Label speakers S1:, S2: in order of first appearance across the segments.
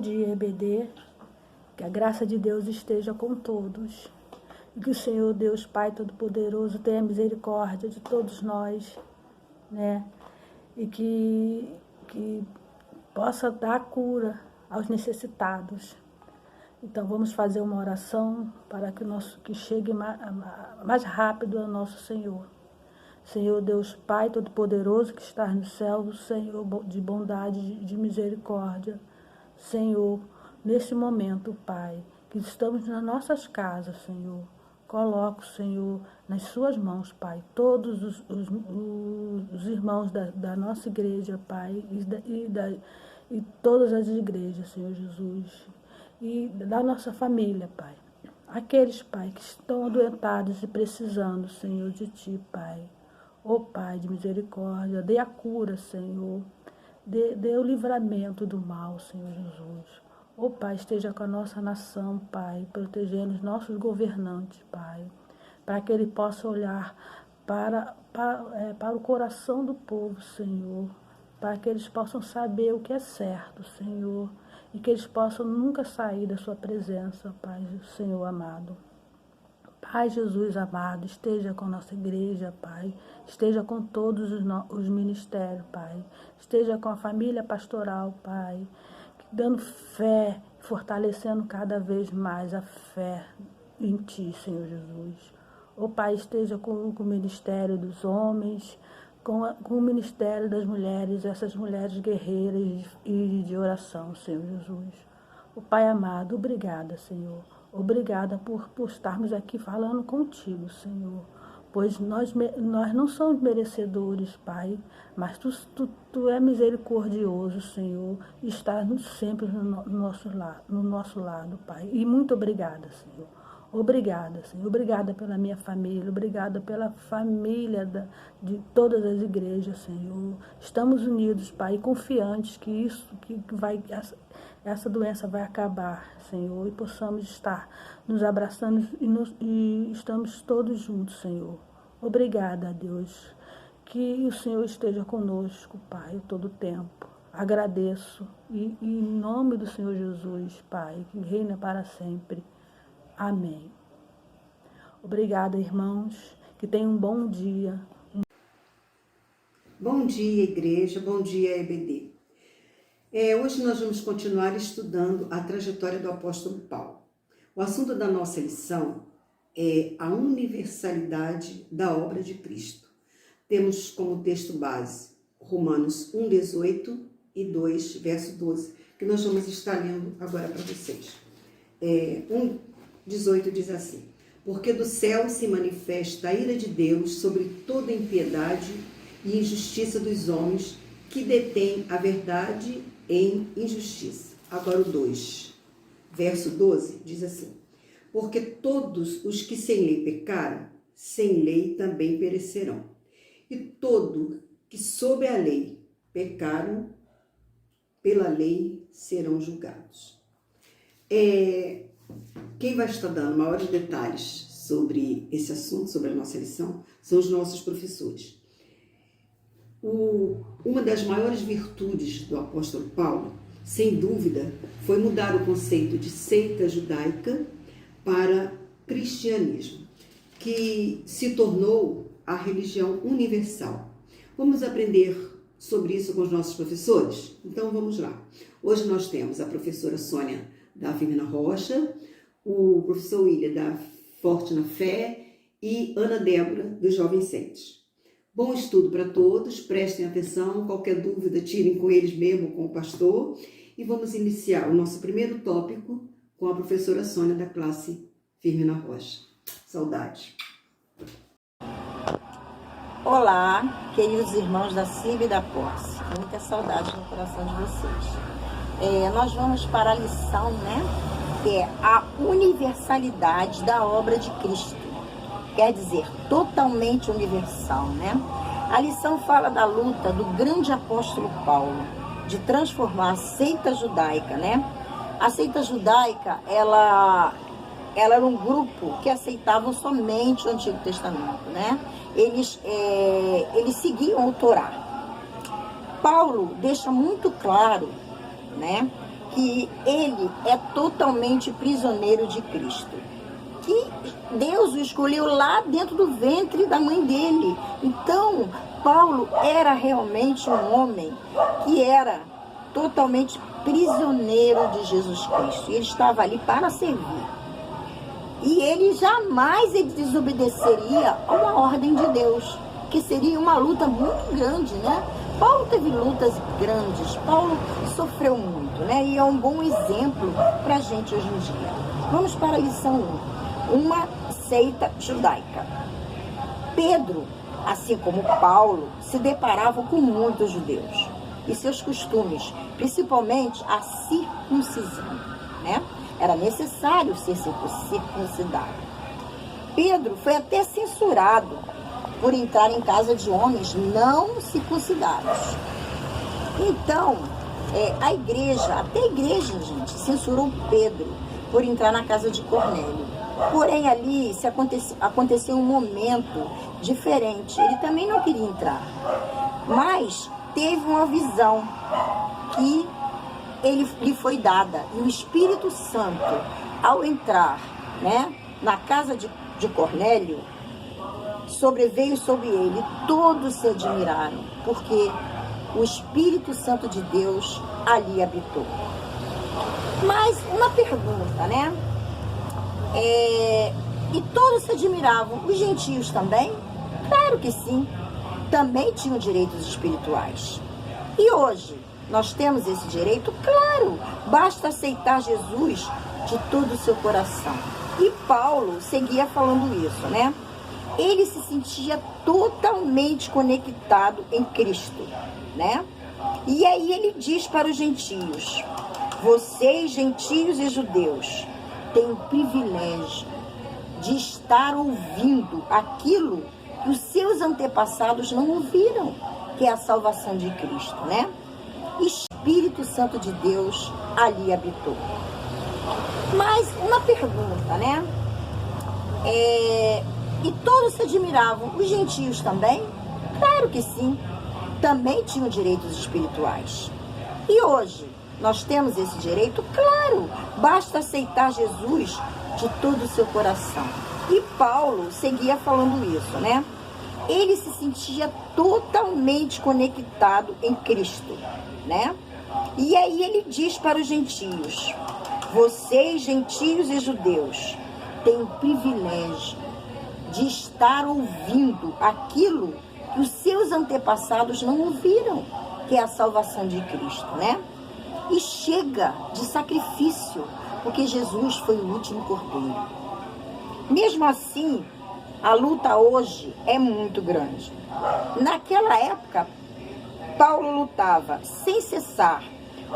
S1: dia, EBD. Que a graça de Deus esteja com todos. E que o Senhor Deus Pai Todo-Poderoso tenha misericórdia de todos nós, né? E que possa dar cura aos necessitados. Então vamos fazer uma oração para que chegue mais rápido ao nosso Senhor. Senhor Deus Pai Todo-Poderoso que está no céu, Senhor de bondade, de misericórdia. Senhor, nesse momento, Pai, que estamos nas nossas casas, Senhor, coloco, Senhor, nas suas mãos, Pai, todos os irmãos da nossa igreja, Pai, e todas as igrejas, Senhor Jesus, e da nossa família, Pai. Aqueles, Pai, que estão adoentados e precisando, Senhor, de Ti, Pai. Ó Pai de misericórdia, dê a cura, Senhor. Dê o livramento do mal, Senhor Jesus. Ó Pai, esteja com a nossa nação, Pai, protegendo os nossos governantes, Pai, para que Ele possa olhar para o coração do povo, Senhor, para que eles possam saber o que é certo, Senhor, e que eles possam nunca sair da sua presença, Pai, Senhor amado. Pai Jesus amado, esteja com a nossa igreja, Pai, esteja com todos os ministérios, Pai, esteja com a família pastoral, Pai, dando fé, fortalecendo cada vez mais a fé em Ti, Senhor Jesus. Ó Pai, esteja com o ministério dos homens, com o ministério das mulheres, essas mulheres guerreiras e de oração, Senhor Jesus. Ó Pai amado, obrigada, Senhor. Obrigada por estarmos aqui falando contigo, Senhor. Pois nós não somos merecedores, Pai, mas Tu é misericordioso, Senhor, e estás sempre no nosso lado, Pai. E muito obrigada, Senhor. Obrigada, Senhor. Obrigada pela minha família, obrigada pela família de todas as igrejas, Senhor. Estamos unidos, Pai, confiantes que essa doença vai acabar, Senhor, e possamos estar nos abraçando e estamos todos juntos, Senhor. Obrigada, Deus. Que o Senhor esteja conosco, Pai, todo o tempo. Agradeço. E em nome do Senhor Jesus, Pai, que reina para sempre. Amém. Obrigada, irmãos. Que tenham um bom dia.
S2: Bom dia, igreja. Bom dia, EBD. Hoje nós vamos continuar estudando a trajetória do apóstolo Paulo. O assunto da nossa lição é a universalidade da obra de Cristo. Temos como texto base Romanos 1:18 e 2, verso 12, que nós vamos estar lendo agora para vocês. 1:18 diz assim: porque do céu se manifesta a ira de Deus sobre toda impiedade e injustiça dos homens que detêm a verdade em injustiça. Agora o 2, verso 12, diz assim: porque todos os que sem lei pecaram, sem lei também perecerão. E todo que sob a lei pecaram, pela lei serão julgados. Quem vai estar dando maiores detalhes sobre esse assunto, sobre a nossa lição, são os nossos professores. Uma das maiores virtudes do apóstolo Paulo, sem dúvida, foi mudar o conceito de seita judaica para cristianismo, que se tornou a religião universal. Vamos aprender sobre isso com os nossos professores? Então vamos lá. Hoje nós temos a professora Sônia da Firmina Rocha, o professor William da Forte na Fé e Ana Débora dos Jovens Centes. Bom estudo para todos, prestem atenção, qualquer dúvida tirem com eles mesmo, com o pastor, e vamos iniciar o nosso primeiro tópico com a professora Sônia da classe Firmina Rocha. Saudade.
S3: Olá, queridos irmãos da CIB e da Posse, muita saudade no coração de vocês. Nós vamos para a lição, que é a universalidade da obra de Cristo. Quer dizer, totalmente universal, A lição fala da luta do grande apóstolo Paulo, de transformar a seita judaica, A seita judaica, ela era um grupo que aceitavam somente o Antigo Testamento, Eles seguiam o Torá. Paulo deixa muito claro, que ele é totalmente prisioneiro de Cristo. Que Deus o escolheu lá dentro do ventre da mãe dele. Então, Paulo era realmente um homem que era totalmente prisioneiro de Jesus Cristo. Ele estava ali para servir. E ele jamais desobedeceria a uma ordem de Deus, que seria uma luta muito grande, né? Paulo teve lutas grandes, Paulo sofreu muito, né? E é um bom exemplo para a gente hoje em dia. Vamos para a lição 1. Uma seita judaica. Pedro, assim como Paulo, se deparava com muitos judeus e seus costumes, principalmente a circuncisão, né? Era necessário ser circuncidado. Pedro foi até censurado por entrar em casa de homens não circuncidados. Então, a igreja, até a igreja, gente, censurou Pedro por entrar na casa de Cornélio. Porém, ali aconteceu um momento diferente. Ele também não queria entrar. Mas teve uma visão que lhe foi dada. E o Espírito Santo, ao entrar, né, na casa de Cornélio, sobreveio sobre ele. Todos se admiraram, porque o Espírito Santo de Deus ali habitou. Mas uma pergunta, né? E todos se admiravam. Os gentios também? Claro que sim. Também tinham direitos espirituais. E hoje, nós temos esse direito? Claro. Basta aceitar Jesus de todo o seu coração. E Paulo seguia falando isso, né? Ele se sentia totalmente conectado em Cristo, né? E aí ele diz para os gentios: vocês, gentios e judeus, têm o privilégio de estar ouvindo aquilo que os seus antepassados não ouviram, que é a salvação de Cristo, né? Espírito Santo de Deus ali habitou. Mas uma pergunta, né? E todos se admiravam. Os gentios também? Claro que sim. Também tinham direitos espirituais. E hoje, nós temos esse direito? Claro. Basta aceitar Jesus de todo o seu coração. E Paulo seguia falando isso, né? Ele se sentia totalmente conectado em Cristo, né? E aí ele diz para os gentios: vocês, gentios e judeus, têm o privilégio de estar ouvindo aquilo que os seus antepassados não ouviram, que é a salvação de Cristo, né? E chega de sacrifício, porque Jesus foi o último cordeiro. Mesmo assim, a luta hoje é muito grande. Naquela época, Paulo lutava sem cessar.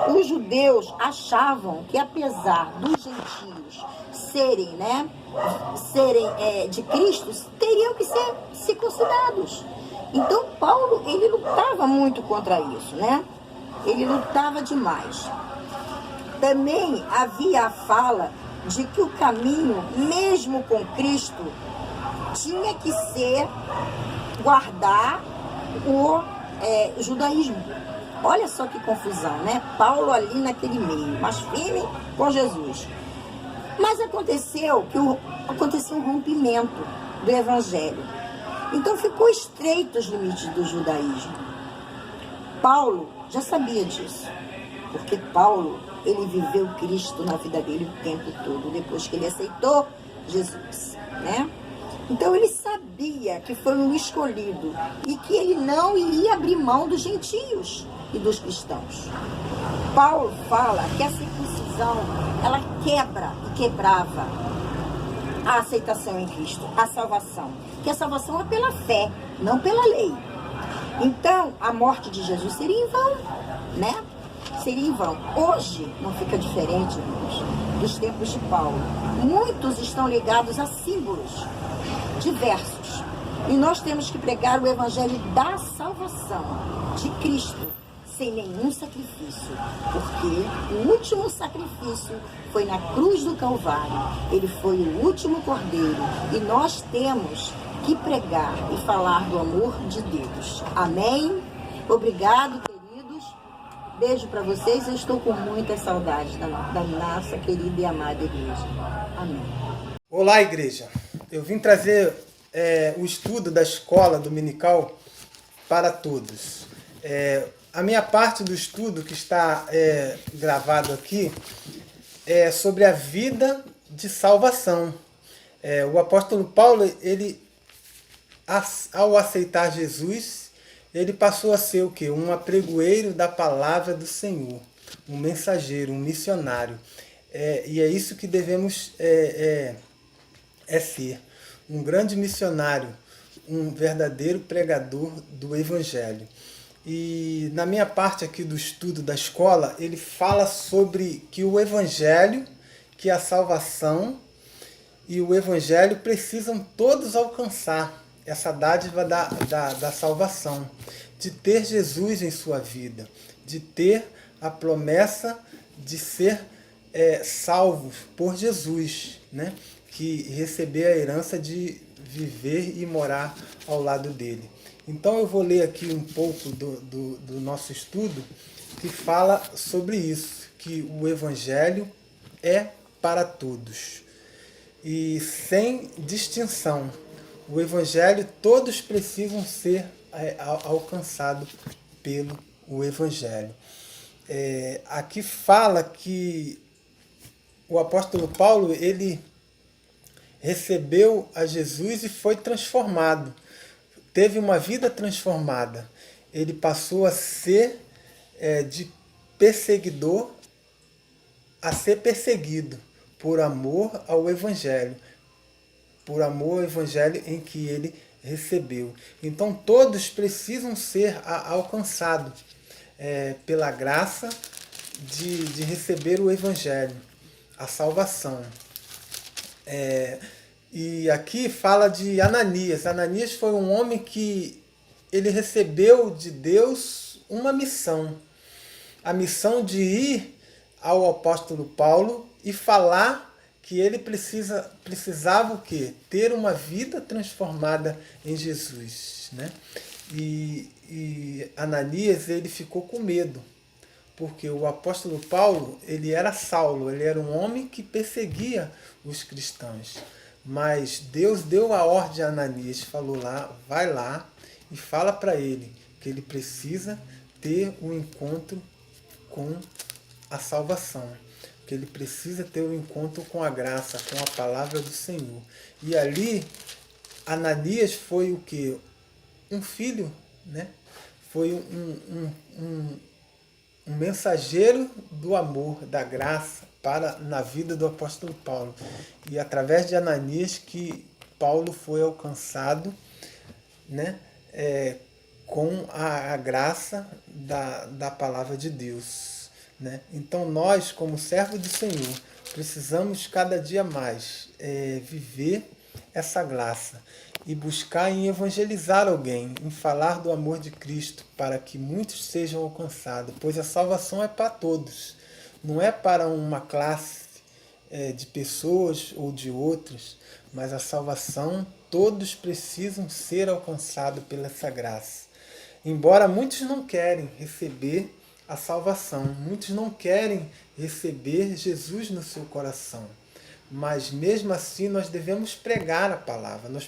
S3: Os judeus achavam que, apesar dos gentios serem de Cristo, teriam que ser circuncidados. Então Paulo, ele lutava muito contra isso, né? Ele lutava demais. Também havia a fala de que o caminho, mesmo com Cristo, tinha que ser guardar o judaísmo. Olha só que confusão, né? Paulo ali naquele meio, mas firme com Jesus. Mas aconteceu um rompimento do evangelho. Então ficou estreito os limites do judaísmo. Paulo já sabia disso, porque Paulo, ele viveu Cristo na vida dele o tempo todo, depois que ele aceitou Jesus, né? Então ele sabia que foi um escolhido e que ele não iria abrir mão dos gentios e dos cristãos. Paulo fala que a circuncisão, ela quebra e quebrava a aceitação em Cristo, a salvação. Que a salvação é pela fé, não pela lei. Então, a morte de Jesus seria em vão, né? Seria em vão. Hoje não fica diferente, irmãos, dos tempos de Paulo. Muitos estão ligados a símbolos diversos. E nós temos que pregar o evangelho da salvação de Cristo, sem nenhum sacrifício, porque o último sacrifício foi na cruz do Calvário. Ele foi o último cordeiro e nós temos que pregar e falar do amor de Deus. Amém? Obrigado, queridos. Beijo para vocês. Eu estou com muita saudade da nossa querida e amada igreja. Amém.
S4: Olá, igreja. Eu vim trazer o estudo da escola dominical para todos. A minha parte do estudo que está gravado aqui é sobre a vida de salvação. O apóstolo Paulo, ele, ao aceitar Jesus, ele passou a ser o quê? Um apregoeiro da palavra do Senhor, um mensageiro, um missionário. E é isso que devemos ser, um grande missionário, um verdadeiro pregador do Evangelho. E na minha parte aqui do estudo da escola, ele fala sobre que o Evangelho, que a salvação e o Evangelho precisam todos alcançar essa dádiva da salvação, de ter Jesus em sua vida, de ter a promessa de ser salvos por Jesus, né? Que receber a herança de viver e morar ao lado dele. Então eu vou ler aqui um pouco do nosso estudo que fala sobre isso, que o Evangelho é para todos e sem distinção. O Evangelho, todos precisam ser alcançados pelo Evangelho. Aqui fala que o apóstolo Paulo, ele recebeu a Jesus e foi transformado. Teve uma vida transformada. Ele passou a ser de perseguidor a ser perseguido por amor ao Evangelho. Por amor ao Evangelho em que ele recebeu. Então todos precisam ser alcançados pela graça de receber o Evangelho, a salvação. E aqui fala de Ananias. Ananias foi um homem que ele recebeu de Deus uma missão. A missão de ir ao apóstolo Paulo e falar que ele precisava o quê? Ter uma vida transformada em Jesus, né? E Ananias, ele ficou com medo, porque o apóstolo Paulo, ele era Saulo, ele era um homem que perseguia os cristãos. Mas Deus deu a ordem a Ananias, falou lá, vai lá e fala para ele que ele precisa ter um encontro com a salvação, que ele precisa ter um encontro com a graça, com a palavra do Senhor. E ali, Ananias foi o quê? Um filho, né? Foi um mensageiro do amor, da graça, na vida do apóstolo Paulo. E através de Ananias que Paulo foi alcançado, né? Com a graça da palavra de Deus, né? Então nós, como servos do Senhor, precisamos cada dia mais viver essa graça e buscar em evangelizar alguém, em falar do amor de Cristo, para que muitos sejam alcançados, pois a salvação é para todos, não é para uma classe de pessoas ou de outras, mas a salvação, todos precisam ser alcançados pela essa graça. Embora muitos não querem receber a salvação, muitos não querem receber Jesus no seu coração, mas mesmo assim nós devemos pregar a palavra, nós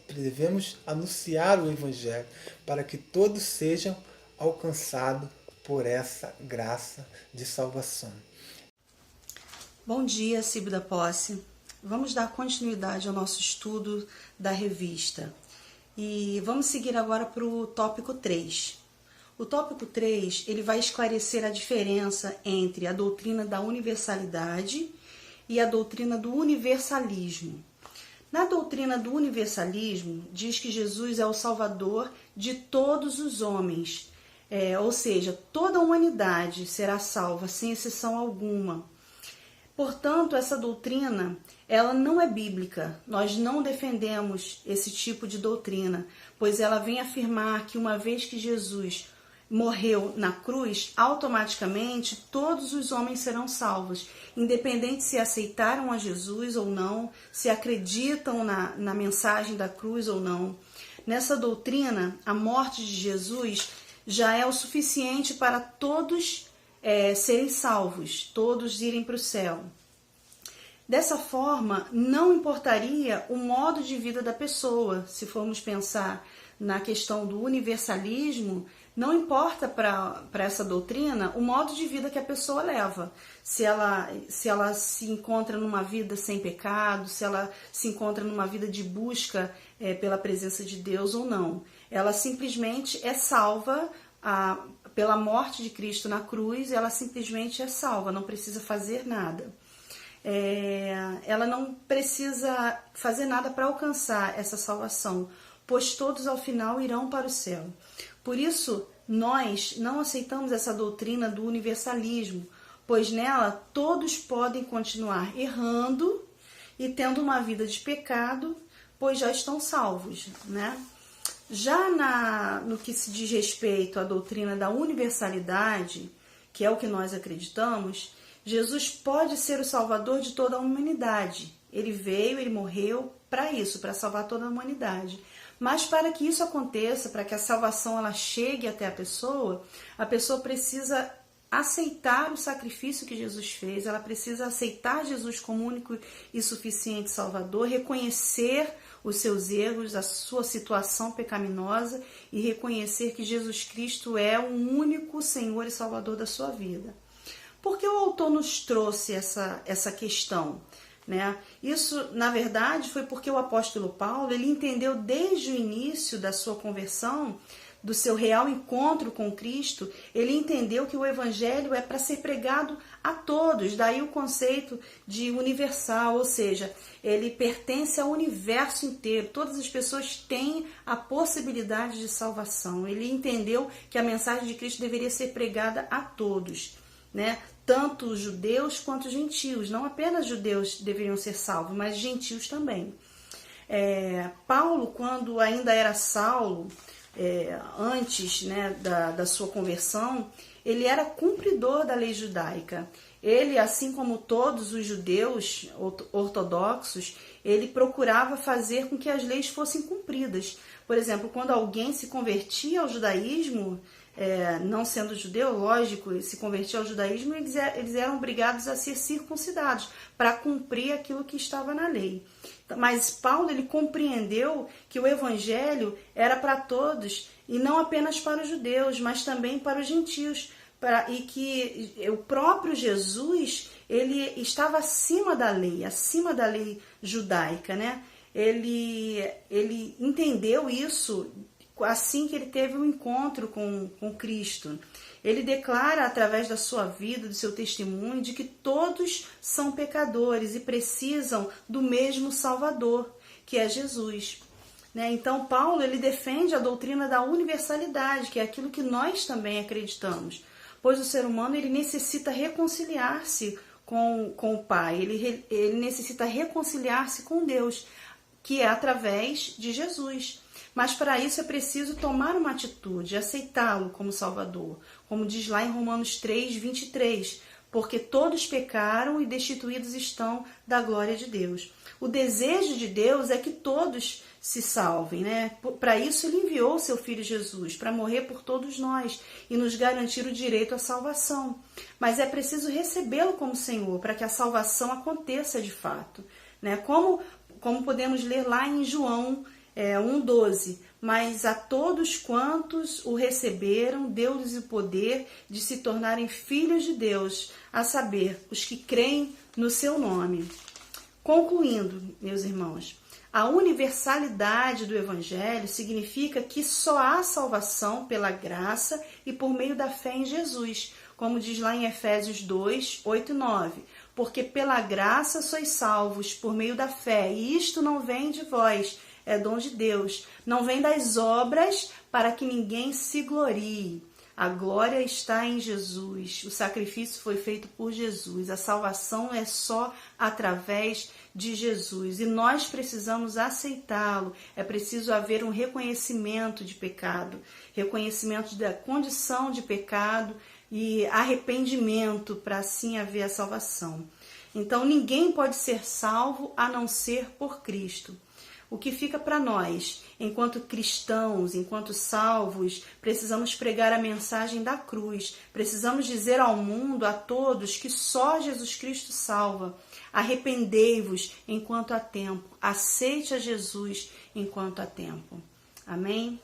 S4: devemos anunciar o Evangelho para que todos sejam alcançados por essa graça de salvação.
S5: Bom dia, CIB da Posse. Vamos dar continuidade ao nosso estudo da revista e vamos seguir agora para o tópico 3. O tópico 3 ele vai esclarecer a diferença entre a doutrina da universalidade e a doutrina do universalismo. Na doutrina do universalismo, diz que Jesus é o Salvador de todos os homens, ou seja, toda a humanidade será salva, sem exceção alguma. Portanto, essa doutrina, ela não é bíblica. Nós não defendemos esse tipo de doutrina, pois ela vem afirmar que uma vez que Jesus morreu na cruz, automaticamente todos os homens serão salvos, independente se aceitaram a Jesus ou não, se acreditam na mensagem da cruz ou não. Nessa doutrina, a morte de Jesus já é o suficiente para todos serem salvos, todos irem para o céu. Dessa forma, não importaria o modo de vida da pessoa. Se formos pensar na questão do universalismo, não importa para essa doutrina o modo de vida que a pessoa leva. Se ela se encontra numa vida sem pecado, se ela se encontra numa vida de busca pela presença de Deus ou não. Ela simplesmente é salva pela morte de Cristo na cruz, ela simplesmente é salva, não precisa fazer nada. Ela não precisa fazer nada para alcançar essa salvação, pois todos ao final irão para o céu. Por isso, nós não aceitamos essa doutrina do universalismo, pois nela todos podem continuar errando e tendo uma vida de pecado, pois já estão salvos, né? Já no que se diz respeito à doutrina da universalidade, que é o que nós acreditamos, Jesus pode ser o salvador de toda a humanidade. Ele veio, ele morreu para isso, para salvar toda a humanidade. Mas para que isso aconteça, para que a salvação ela chegue até a pessoa precisa aceitar o sacrifício que Jesus fez, ela precisa aceitar Jesus como único e suficiente Salvador, reconhecer os seus erros, a sua situação pecaminosa e reconhecer que Jesus Cristo é o único Senhor e Salvador da sua vida. Por que o autor nos trouxe essa questão? Né? Isso, na verdade, foi porque o apóstolo Paulo ele entendeu desde o início da sua conversão, do seu real encontro com Cristo, ele entendeu que o evangelho é para ser pregado a todos, daí o conceito de universal, ou seja, ele pertence ao universo inteiro, todas as pessoas têm a possibilidade de salvação. Ele entendeu que a mensagem de Cristo deveria ser pregada a todos, né? Tanto os judeus quanto os gentios, não apenas judeus deveriam ser salvos, mas gentios também. Paulo, quando ainda era Saulo, antes, né, da sua conversão, ele era cumpridor da lei judaica. Ele, assim como todos os judeus ortodoxos, ele procurava fazer com que as leis fossem cumpridas. Por exemplo, quando alguém se convertia ao judaísmo, não sendo judeu, lógico, se convertia ao judaísmo, eles eram obrigados a ser circuncidados para cumprir aquilo que estava na lei. Mas Paulo ele compreendeu que o evangelho era para todos e não apenas para os judeus, mas também para os gentios, e que o próprio Jesus ele estava acima da lei judaica, né? Ele entendeu isso assim que ele teve um encontro com Cristo. Ele declara através da sua vida, do seu testemunho, de que todos são pecadores e precisam do mesmo Salvador, que é Jesus. Né? Então, Paulo ele defende a doutrina da universalidade, que é aquilo que nós também acreditamos, pois o ser humano ele necessita reconciliar-se com o Pai, ele necessita reconciliar-se com Deus, que é através de Jesus. Mas para isso é preciso tomar uma atitude, aceitá-lo como Salvador, como diz lá em Romanos 3, 23, porque todos pecaram e destituídos estão da glória de Deus. O desejo de Deus é que todos se salvem, né? Para isso ele enviou o seu Filho Jesus, para morrer por todos nós e nos garantir o direito à salvação. Mas é preciso recebê-lo como Senhor, para que a salvação aconteça de fato. Né? Como podemos ler lá em João 1,12, mas a todos quantos o receberam, deu-lhes o poder de se tornarem filhos de Deus, a saber, os que creem no seu nome. Concluindo, meus irmãos, a universalidade do Evangelho significa que só há salvação pela graça e por meio da fé em Jesus, como diz lá em Efésios 2, 8 e 9. Porque pela graça sois salvos por meio da fé, e isto não vem de vós, é dom de Deus. Não vem das obras para que ninguém se glorie. A glória está em Jesus. O sacrifício foi feito por Jesus. A salvação é só através de Jesus. E nós precisamos aceitá-lo. É preciso haver um reconhecimento de pecado, reconhecimento da condição de pecado e arrependimento para assim haver a salvação. Então ninguém pode ser salvo a não ser por Cristo. O que fica para nós, enquanto cristãos, enquanto salvos, precisamos pregar a mensagem da cruz. Precisamos dizer ao mundo, a todos, que só Jesus Cristo salva. Arrependei-vos enquanto há tempo. Aceite a Jesus enquanto há tempo. Amém?